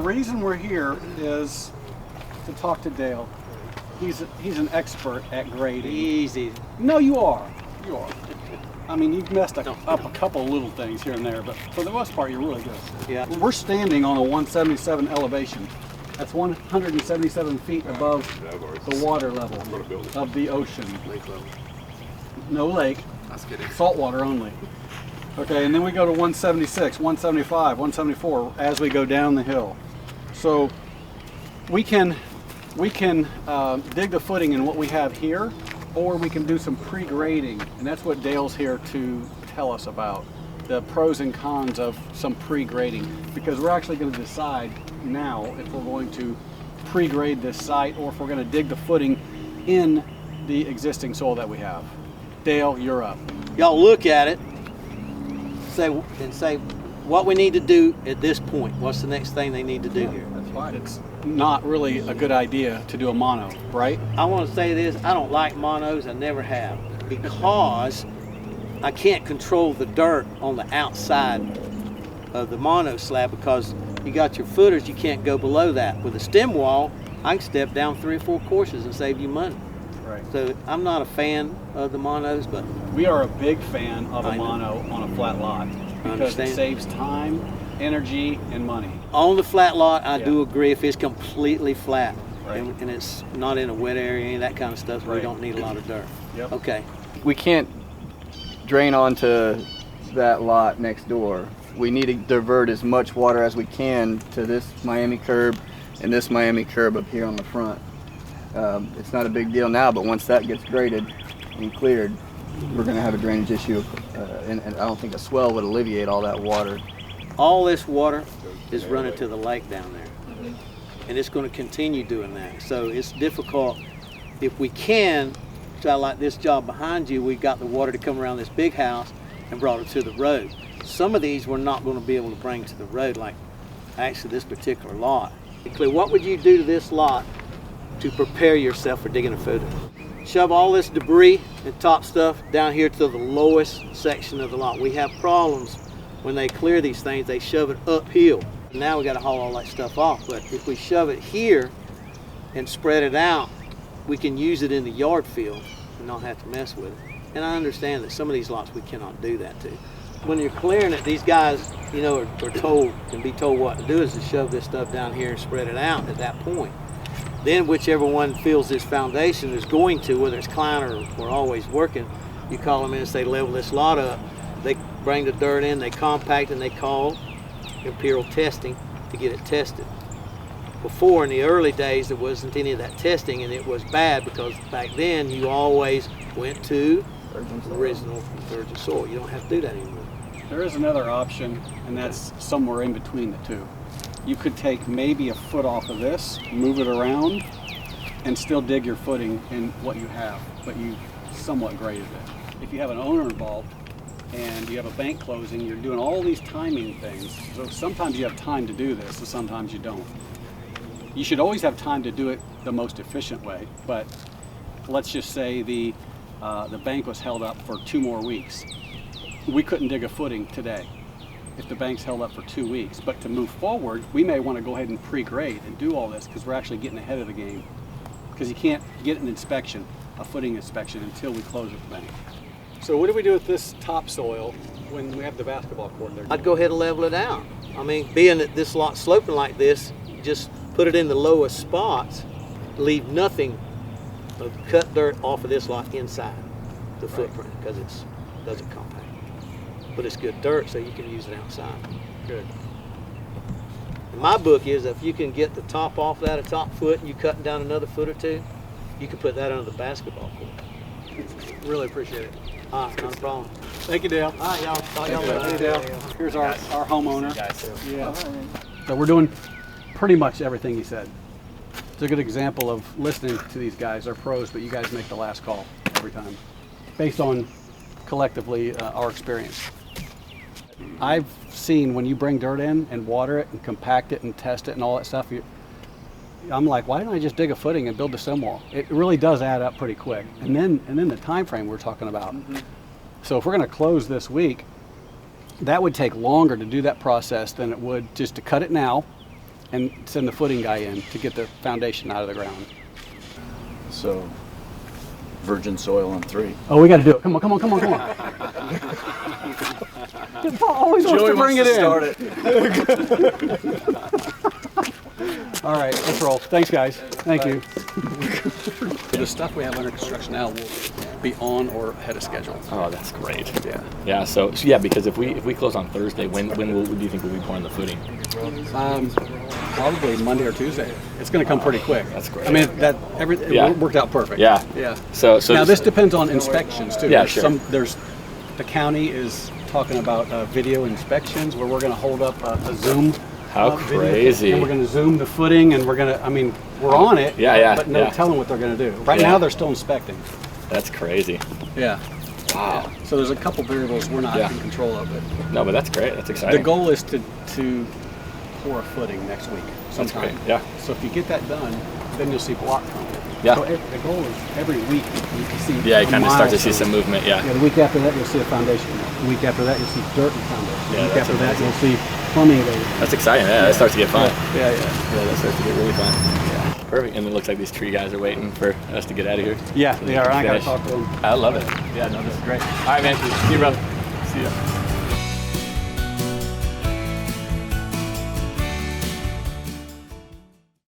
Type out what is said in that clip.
reason we're here is to talk to Dale. He's an expert at grading. Easy. No, you are. You are. I mean, you've messed up a couple of little things here and there, but for the most part, you're really good. Yeah. We're standing on a 177 elevation. That's 177 feet above the water level of the ocean. Lake level. No lake. That's kidding. Salt water only. Okay, and then we go to 176, 175, 174 as we go down the hill. So we can dig the footing in what we have here, or we can do some pre-grading, and that's what Dale's here to tell us about, the pros and cons of some pre-grading, because we're actually going to decide now if we're going to pre-grade this site or if we're going to dig the footing in the existing soil that we have. Dale, you're up. Y'all look at it, say what we need to do at this point. What's the next thing they need to do here? That's fine. It's not really a good idea to do a mono, right? I want to say this, I don't like monos, I never have, because I can't control the dirt on the outside of the mono slab, because you got your footers, you can't go below that. With a stem wall, I can step down 3 or 4 courses and save you money. Right. So I'm not a fan of the monos, but we are a big fan of a mono on a flat lot because it saves time, energy, and money. On the flat lot, I do agree if it's completely flat, right, and it's not in a wet area, any of that kind of stuff, right, we don't need a lot of dirt. Yep. Okay. We can't drain onto that lot next door. We need to divert as much water as we can to this Miami curb and this Miami curb up here on the front. It's not a big deal now, but once that gets graded and cleared, we're going to have a drainage issue, and I don't think a swell would alleviate all that water. All this water is running to the lake down there, and it's going to continue doing that. So it's difficult. If we can, try like this job behind you, we got the water to come around this big house and brought it to the road. Some of these we're not going to be able to bring to the road, like actually this particular lot. What would you do to this lot to prepare yourself for digging a footer? Shove all this debris and top stuff down here to the lowest section of the lot. We have problems when they clear these things, they shove it uphill. Now we got to haul all that stuff off, but if we shove it here and spread it out, we can use it in the yard field and not have to mess with it. And I understand that some of these lots we cannot do that to. When you're clearing it, these guys, you know, are told and be told what to do is to shove this stuff down here and spread it out at that point. Then whichever one feels this foundation is going to, whether it's Klein or always working, you call them in and say level this lot up. They bring the dirt in, they compact, and they call imperial testing to get it tested. Before, in the early days, there wasn't any of that testing, and it was bad because back then you always went to original virgin soil. You don't have to do that anymore. There is another option, and that's somewhere in between the two. You could take maybe a foot off of this, move it around, and still dig your footing in what you have, but you somewhat graded it. If you have an owner involved and you have a bank closing, you're doing all these timing things. So sometimes you have time to do this, and sometimes you don't. You should always have time to do it the most efficient way, but let's just say the bank was held up for 2 more weeks. We couldn't dig a footing today if the bank's held up for 2 weeks. But to move forward, we may want to go ahead and pre-grade and do all this because we're actually getting ahead of the game. Because you can't get an inspection, a footing inspection, until we close with the bank. So what do we do with this topsoil when we have the basketball court there? I'd go ahead and level it out. I mean, being that this lot's sloping like this, just put it in the lowest spots, leave nothing of cut dirt off of this lot inside the footprint because it doesn't compact. But it's good dirt, so you can use it outside. Good. And my book is if you can get the top off that, a top foot, and you cutting down another foot or two, you can put that under the basketball court. Really appreciate it. All right, not a problem. Thank you, Dale. All right, y'all. Hey, Dale. Here's our homeowner. Yeah. So we're doing pretty much everything he said. It's a good example of listening to these guys. They're pros, but you guys make the last call every time, based on collectively our experience. I've seen when you bring dirt in and water it and compact it and test it and all that stuff, I'm like, why don't I just dig a footing and build a stem wall? It really does add up pretty quick. And then the time frame we're talking about. Mm-hmm. So if we're going to close this week, that would take longer to do that process than it would just to cut it now and send the footing guy in to get the foundation out of the ground. So, virgin soil on 3. Oh, we got to do it. Come on, come on, come on, come on. Paul always wants to bring it in. Start it. All right, let's roll. Thanks, guys. Thank you. The stuff we have under construction now will be on or ahead of schedule. Oh, that's great. Yeah. Yeah. So yeah, because if we close on Thursday, when do you think we'll be pouring the footing? Probably Monday or Tuesday. It's going to come pretty quick. That's great. I mean, it Yeah. worked out perfect. Yeah. Yeah. So Now this depends on inspections too. Yeah, There's the county is talking about video inspections where we're going to hold up a Zoom. How video, crazy. and we're going to zoom the footing, and we're going to. I mean, we're on it. Yeah. But no telling what they're going to do. Right Yeah. now, they're still inspecting. That's crazy. Yeah. Wow. Yeah. So there's a couple variables we're not Yeah. in control of it. No, but that's great. That's exciting. The goal is to pour a footing next week That's sometime. great. Yeah. So if you get that done, then you'll see block coming. Yeah. So the goal is every week you see. Yeah, you a kind of start to see milestone. some movement. Yeah. Yeah, the week after that you'll see a foundation. The week after that you'll see dirt and foundation. Yeah, The week that's after that amazing. you'll see plumbing laid. That's exciting. Yeah, that starts to get fun. Yeah. Yeah, that starts to get really fun. Yeah. Perfect. And it looks like these tree guys are waiting for us to get out of here. Yeah, So they are. can I gotta finish. talk to them. I love it. Yeah, no, this is great. All right, man. See you, bro. See ya.